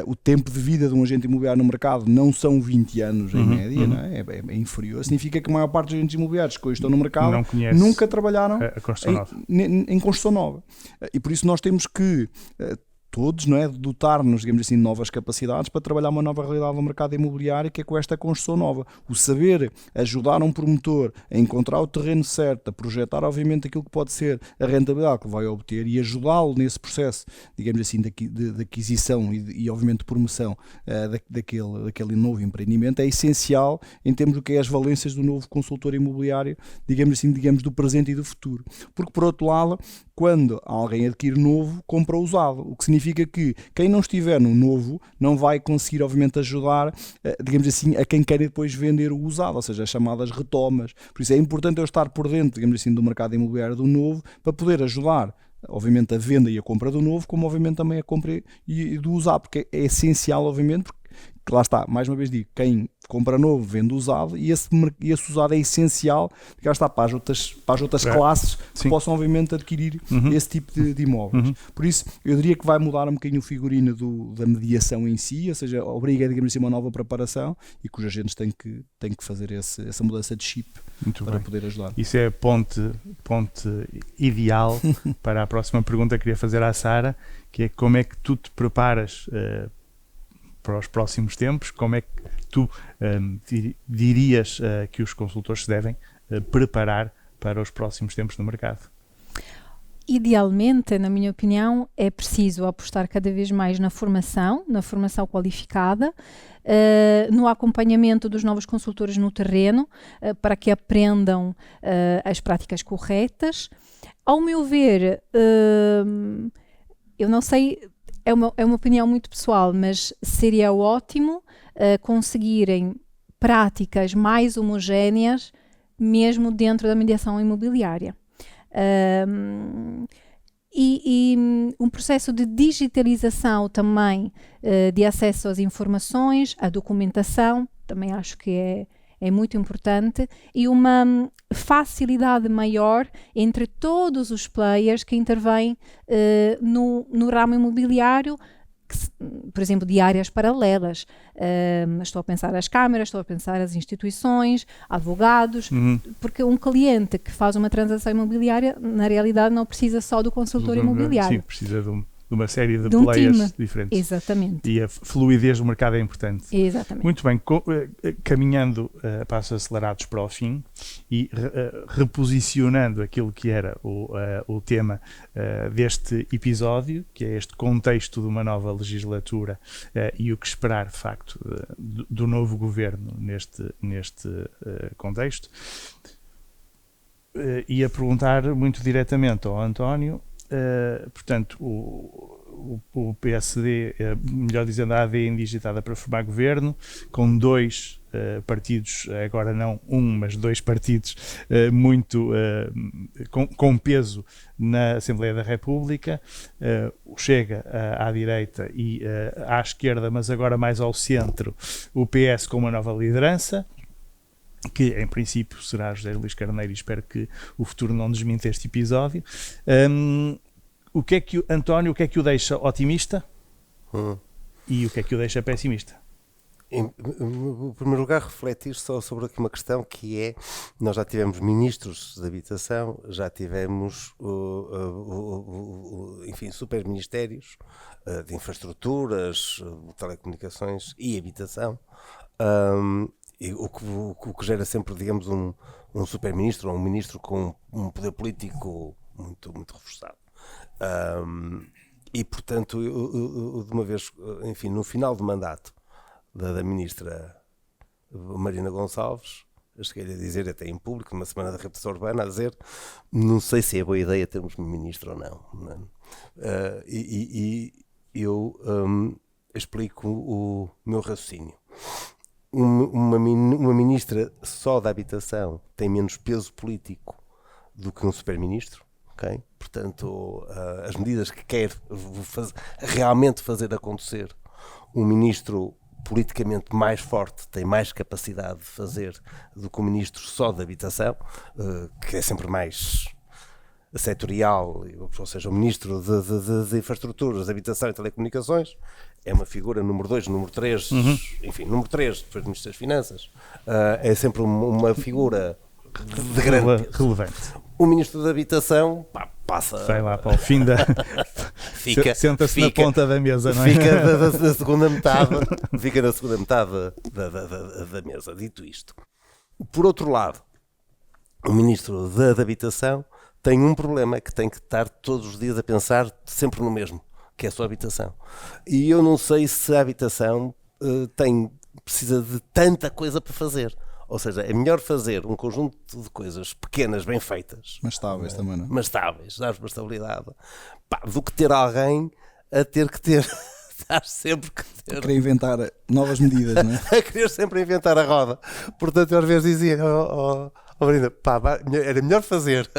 o tempo de vida de um agente imobiliário no mercado não são 20 anos em média, não é? É inferior. Significa que a maior parte dos agentes imobiliários que hoje estão no mercado nunca trabalharam em construção nova. E por isso nós temos que todos, não é, dotar-nos, digamos assim, de novas capacidades para trabalhar uma nova realidade no mercado imobiliário, que é com esta construção nova. O saber ajudar um promotor a encontrar o terreno certo, a projetar, obviamente, aquilo que pode ser a rentabilidade que vai obter e ajudá-lo nesse processo, digamos assim, de aquisição e obviamente, de promoção daquele novo empreendimento, é essencial em termos do que é as valências do novo consultor imobiliário, digamos assim, do presente e do futuro. Porque, por outro lado, quando alguém adquire novo, compra usado, o que significa que quem não estiver no novo não vai conseguir, obviamente, ajudar, digamos assim, a quem quer depois vender o usado, ou seja, as chamadas retomas. Por isso é importante eu estar por dentro, digamos assim, do mercado imobiliário do novo, para poder ajudar, obviamente, a venda e a compra do novo, como, obviamente, também a compra e do usado, porque é essencial, obviamente, porque lá está, mais uma vez digo, quem compra novo vende usado, e esse usado é essencial, porque lá está, para as outras classes que possam obviamente adquirir esse tipo de imóveis. Por isso eu diria que vai mudar um bocadinho o figurino da mediação em si, ou seja, obriga, digamos assim, uma nova preparação, e que os agentes têm que fazer essa mudança de chip para poder ajudar. Isso é a ponte ideal para a próxima pergunta que queria fazer à Sara, que é como é que tu te preparas para os próximos tempos, como é que tu dirias que os consultores se devem preparar para os próximos tempos no mercado? Idealmente, na minha opinião, é preciso apostar cada vez mais na formação qualificada, no acompanhamento dos novos consultores no terreno, para que aprendam as práticas corretas. Ao meu ver, eu não sei... É uma opinião muito pessoal, mas seria ótimo conseguirem práticas mais homogéneas, mesmo dentro da mediação imobiliária. E um processo de digitalização também de acesso às informações, à documentação, também acho que é muito importante, e uma facilidade maior entre todos os players que intervêm no ramo imobiliário, por exemplo, de áreas paralelas. Estou a pensar as câmaras, estou a pensar as instituições, advogados, porque um cliente que faz uma transação imobiliária, na realidade, não precisa só do consultor imobiliário. Sim, precisa de uma série de um players time diferentes. Exatamente. E a fluidez do mercado é importante. Exatamente. Muito bem, caminhando a passos acelerados para o fim e reposicionando aquilo que era o tema deste episódio, que é este contexto de uma nova legislatura e o que esperar, de facto, do novo governo neste contexto, e a perguntar muito diretamente ao António. Portanto, o PSD, melhor dizendo, a AD indigitada para formar governo, com dois partidos, agora não mas dois partidos muito com peso na Assembleia da República, o Chega à direita e à esquerda, mas agora mais ao centro, o PS com uma nova liderança, que em princípio será José Luís Carneiro, e espero que o futuro não desminta este episódio. O que é que António, o que é que o deixa otimista e o que é que o deixa pessimista? Em primeiro lugar, refletir só sobre aqui uma questão que é: nós já tivemos ministros de habitação, já tivemos enfim, superministérios de infraestruturas, telecomunicações e habitação. E o que gera sempre, digamos, um super-ministro ou um ministro com um poder político muito, muito reforçado. E, portanto, eu, de uma vez, enfim, no final do mandato da ministra Marina Gonçalves, eu cheguei a dizer, até em público, numa semana da reabilitação urbana, a dizer: não sei se é boa ideia termos ministro ou não. E eu explico o meu raciocínio. Uma ministra só da habitação tem menos peso político do que um super-ministro, ok? Portanto, as medidas que quer realmente fazer acontecer, um ministro politicamente mais forte tem mais capacidade de fazer do que um ministro só da habitação, que é sempre mais setorial, ou seja, o ministro de infraestruturas, de habitação e telecomunicações é uma figura número 2, número 3, enfim, número 3, depois do ministro das Finanças, é sempre uma figura de grande relevante. O ministro da habitação passa, sai lá para o fim da senta-se na ponta da mesa, não é? Fica na segunda metade, fica na segunda metade da mesa. Dito isto, por outro lado, o ministro da habitação tem um problema, que tem que estar todos os dias a pensar sempre no mesmo, que é a sua habitação. E eu não sei se a habitação precisa de tanta coisa para fazer. Ou seja, é melhor fazer um conjunto de coisas pequenas, bem feitas, mas estáveis também, não é? Mas estáveis, dar uma estabilidade, do que ter alguém a ter que ter, dar sempre que ter. A querer inventar novas medidas, não é? A querer sempre inventar a roda. Portanto, eu às vezes dizia: Marina, era melhor fazer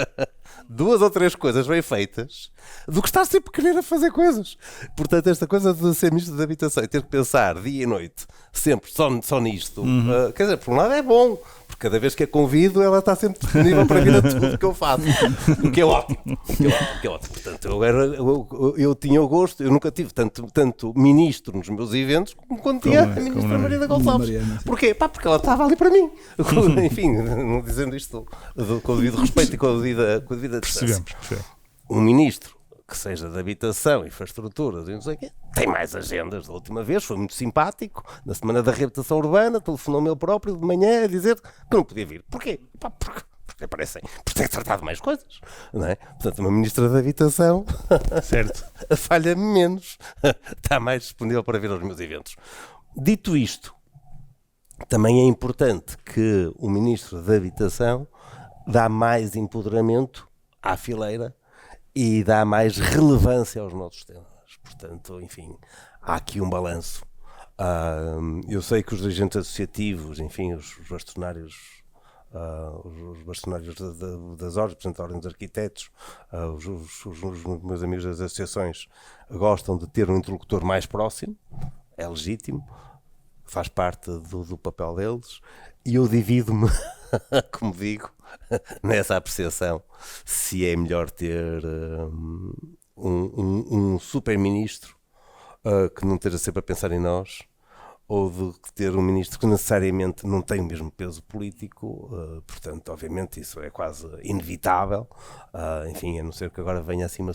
2 ou 3 coisas bem feitas do que estar sempre a querer fazer coisas. Portanto, esta coisa de ser ministro da habitação e ter que pensar dia e noite sempre só nisto, quer dizer, por um lado é bom, porque cada vez que a convido ela está sempre disponível para vir a tudo que eu faço, o que é ótimo. Portanto, eu tinha o gosto, eu nunca tive tanto ministro nos meus eventos como quando tinha a ministra Marina Gonçalves. Porquê? Porque ela estava ali para mim. Enfim, não dizendo isto com o devido respeito e com a devida distância. Um ministro que seja de habitação, infraestruturas e não sei o quê, tem mais agendas. Da última vez foi muito simpático, na semana da reabilitação urbana, telefonou-me ele próprio de manhã a dizer que não podia vir. Porquê? Porque aparecem, porque tem que tratar de mais coisas, não é? Portanto, uma ministra da habitação certo. falha-me menos, está mais disponível para vir aos meus eventos. Dito isto, também é importante que o ministro da habitação dá mais empoderamento à fileira e dá mais relevância aos nossos temas. Portanto, enfim, há aqui um balanço. Eu sei que os dirigentes associativos, enfim, os bastonários das ordens, portanto, a Ordem dos Arquitetos, os meus amigos das associações gostam de ter um interlocutor mais próximo, é legítimo, faz parte do papel deles, e eu divido-me, como digo, nessa apreciação, se é melhor ter um super-ministro que não esteja sempre a pensar em nós, ou de ter um ministro que necessariamente não tem o mesmo peso político, portanto, obviamente, isso é quase inevitável, enfim, a não ser que agora venha assim uma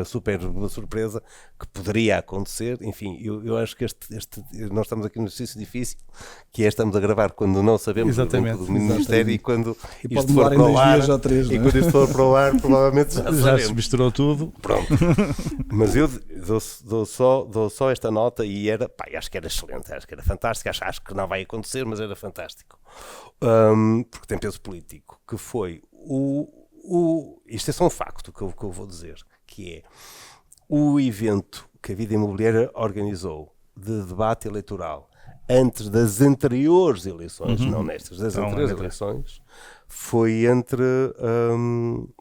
super surpresa que poderia acontecer, enfim, eu acho que nós estamos aqui num exercício difícil, que é estamos a gravar quando não sabemos do Ministério e quando isto for para o ar, e quando isto for para o ar, provavelmente já se misturou tudo. Pronto. Mas eu dou só esta nota e acho que era excelente, acho que era fantástico, acho que não vai acontecer, mas era fantástico, porque tem peso político, que foi isto é só um facto que eu vou dizer, que é o evento que a Vida Imobiliária organizou de debate eleitoral antes das anteriores eleições, não nestas, das anteriores eleições, foi entre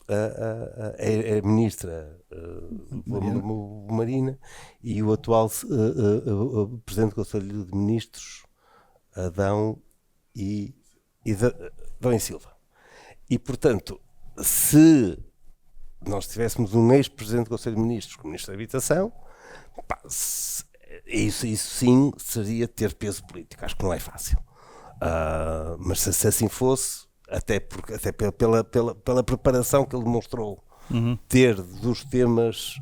a ministra Marina e o atual presidente do Conselho de Ministros, Adão e Silva. E, portanto, se nós tivéssemos um ex-presidente do Conselho de Ministros como ministro da Habitação, isso sim seria ter peso político. Acho que não é fácil. Mas se assim fosse, até pela preparação que ele demonstrou ter dos temas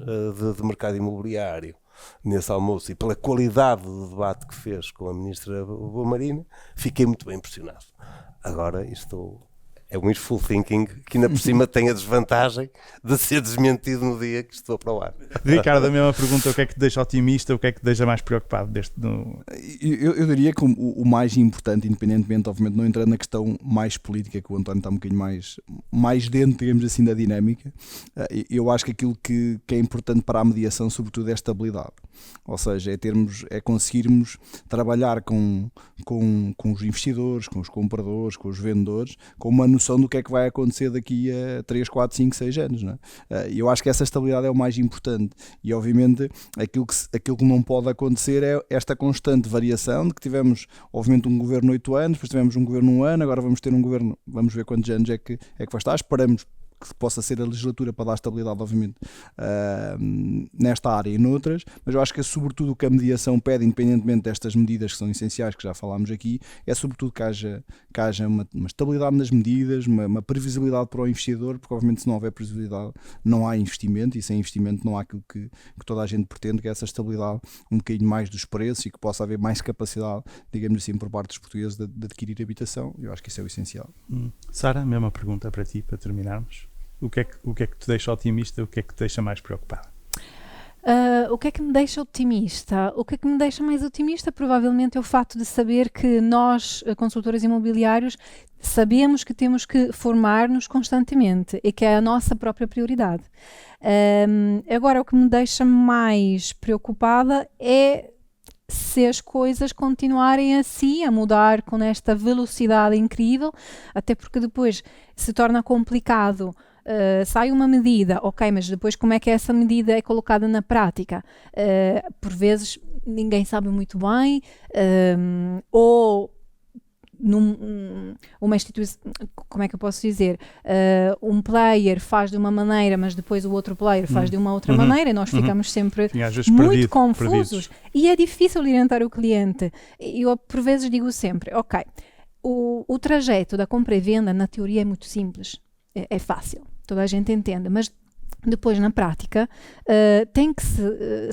de mercado imobiliário nesse almoço e pela qualidade do debate que fez com a ministra Marina, fiquei muito bem impressionado. Agora isto é um wishful thinking que ainda por cima tem a desvantagem de ser desmentido no dia que estou para o ar. Ricardo, a mesma pergunta: o que é que te deixa otimista, o que é que te deixa mais preocupado Eu diria que o mais importante, independentemente, obviamente, não entrando na questão mais política, que o António está um bocadinho mais dentro, digamos assim, da dinâmica, eu acho que aquilo que é importante para a mediação, sobretudo, é a estabilidade. Ou seja, é conseguirmos trabalhar com os investidores, com os compradores, com os vendedores, com uma noção do que é que vai acontecer daqui a 3, 4, 5, 6 anos. Não é? Eu acho que essa estabilidade é o mais importante e, obviamente, aquilo que não pode acontecer é esta constante variação de que tivemos, obviamente, um governo 8 anos, depois tivemos um governo 1 ano, agora vamos ter um governo, vamos ver quantos anos é que vai estar, esperamos que possa ser a legislatura para dar estabilidade, obviamente, nesta área e noutras, mas eu acho que sobretudo o que a mediação pede, independentemente destas medidas que são essenciais, que já falámos aqui, é sobretudo que haja uma estabilidade nas medidas, uma previsibilidade para o investidor, porque obviamente se não houver previsibilidade não há investimento, e sem investimento não há aquilo que toda a gente pretende, que é essa estabilidade um bocadinho mais dos preços e que possa haver mais capacidade, digamos assim, por parte dos portugueses de adquirir habitação. Eu acho que isso é o essencial. Sara, mesma pergunta para ti, para terminarmos. O que é que te deixa otimista? O que é que te deixa mais preocupada? O que é que me deixa otimista? O que é que me deixa mais otimista provavelmente é o facto de saber que nós, consultores imobiliários, sabemos que temos que formar-nos constantemente e que é a nossa própria prioridade. Agora, o que me deixa mais preocupada é se as coisas continuarem assim, a mudar com esta velocidade incrível, até porque depois se torna complicado. Sai uma medida, ok, mas depois como é que essa medida é colocada na prática? Por vezes ninguém sabe muito bem, ou uma instituição, como é que eu posso dizer? Um player faz de uma maneira, mas depois o outro player faz de uma outra maneira, e nós ficamos sempre muito confusos. E é difícil orientar o cliente. Eu por vezes digo sempre, ok, o trajeto da compra e venda na teoria é muito simples. É fácil, toda a gente entende, mas depois na prática tem que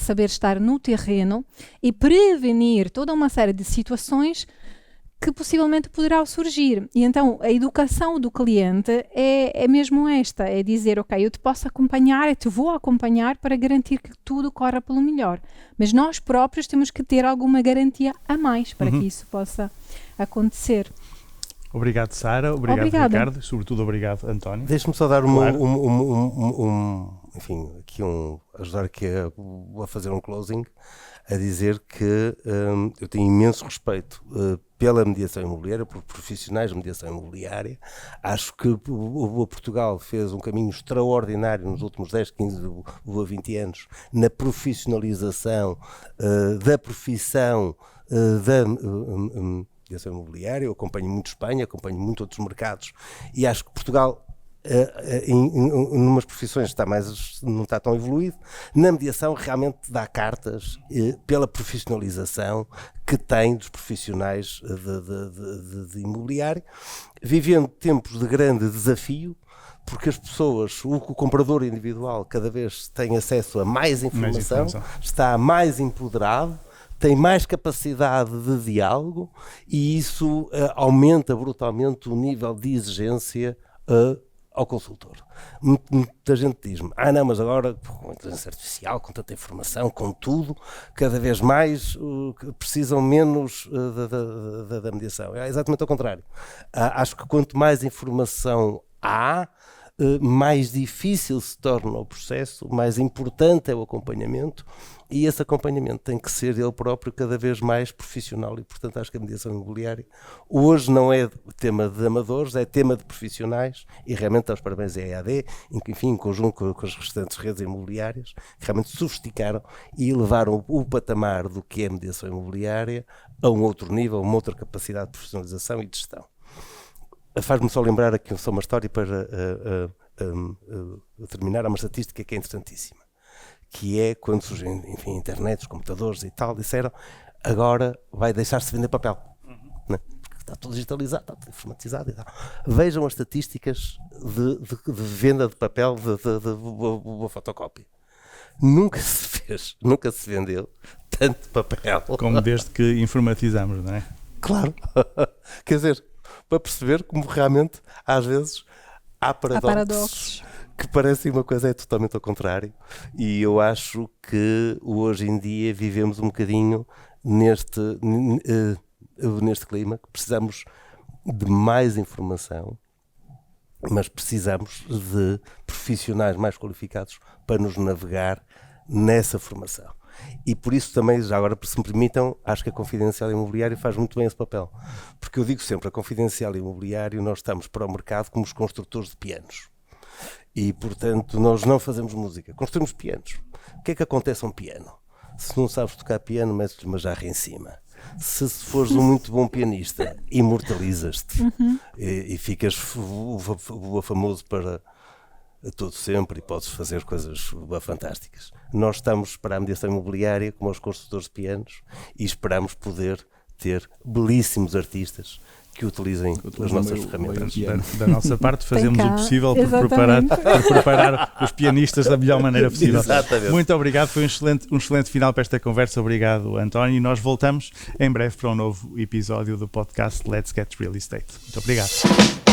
saber estar no terreno e prevenir toda uma série de situações que possivelmente poderá surgir. E então a educação do cliente é mesmo esta, é dizer, ok, eu te posso acompanhar, eu te vou acompanhar para garantir que tudo corra pelo melhor, mas nós próprios temos que ter alguma garantia a mais para que isso possa acontecer. Obrigado, Sara. Obrigado, Ricardo. Sobretudo, obrigado, António. Deixe-me só dar enfim, aqui ajudar aqui a fazer um closing, a dizer que eu tenho imenso respeito pela mediação imobiliária, por profissionais de mediação imobiliária. Acho que o Portugal fez um caminho extraordinário nos últimos 10, 15 ou 20 anos na profissionalização da profissão da mediação imobiliária. Eu acompanho muito Espanha, acompanho muito outros mercados e acho que Portugal em umas profissões não está tão evoluído. Na mediação realmente dá cartas pela profissionalização que tem dos profissionais de imobiliário, vivendo tempos de grande desafio, porque as pessoas, o comprador individual cada vez tem acesso a mais informação, está mais empoderado, tem mais capacidade de diálogo e isso aumenta brutalmente o nível de exigência ao consultor. Muita gente diz-me, não, mas agora com a inteligência artificial, com tanta informação, com tudo, cada vez mais precisam menos da mediação. É exatamente ao contrário. Acho que quanto mais informação há, mais difícil se torna o processo, mais importante é o acompanhamento e esse acompanhamento tem que ser ele próprio cada vez mais profissional e, portanto, acho que a mediação imobiliária hoje não é tema de amadores, é tema de profissionais e realmente dá os parabéns à EAD, enfim, em conjunto com as restantes redes imobiliárias, que realmente sofisticaram e elevaram o patamar do que é a mediação imobiliária a um outro nível, uma outra capacidade de profissionalização e de gestão. Faz-me só lembrar aqui só uma história para terminar, uma estatística que é interessantíssima, que é quando surgem, enfim, internet, os computadores e tal, disseram agora vai deixar-se vender papel, né? Porque está tudo digitalizado, está tudo informatizado e tal. Vejam as estatísticas de venda de papel de boa fotocópia. Nunca se vendeu tanto papel como desde que informatizamos, não é? Claro. Quer dizer, para perceber como realmente às vezes há paradoxos que parecem uma coisa é totalmente ao contrário, e eu acho que hoje em dia vivemos um bocadinho neste clima, que precisamos de mais informação, mas precisamos de profissionais mais qualificados para nos navegar nessa formação. E por isso também, já agora, se me permitam, acho que a Confidencial Imobiliário faz muito bem esse papel. Porque eu digo sempre, a Confidencial Imobiliário, nós estamos para o mercado como os construtores de pianos. E, portanto, nós não fazemos música, construímos pianos. O que é que acontece a um piano? Se não sabes tocar piano, metes-lhe uma jarra em cima. Se fores um muito bom pianista, imortalizas-te e ficas famoso para todo sempre e podes fazer coisas fantásticas. Nós estamos para a mediação imobiliária como os construtores de pianos e esperamos poder ter belíssimos artistas que utilizem as nossas ferramentas. Da nossa parte fazemos o possível por preparar os pianistas da melhor maneira possível. Exatamente. Muito obrigado, foi um excelente final para esta conversa. Obrigado, António, e nós voltamos em breve para um novo episódio do podcast Let's Get Real Estate. Muito obrigado.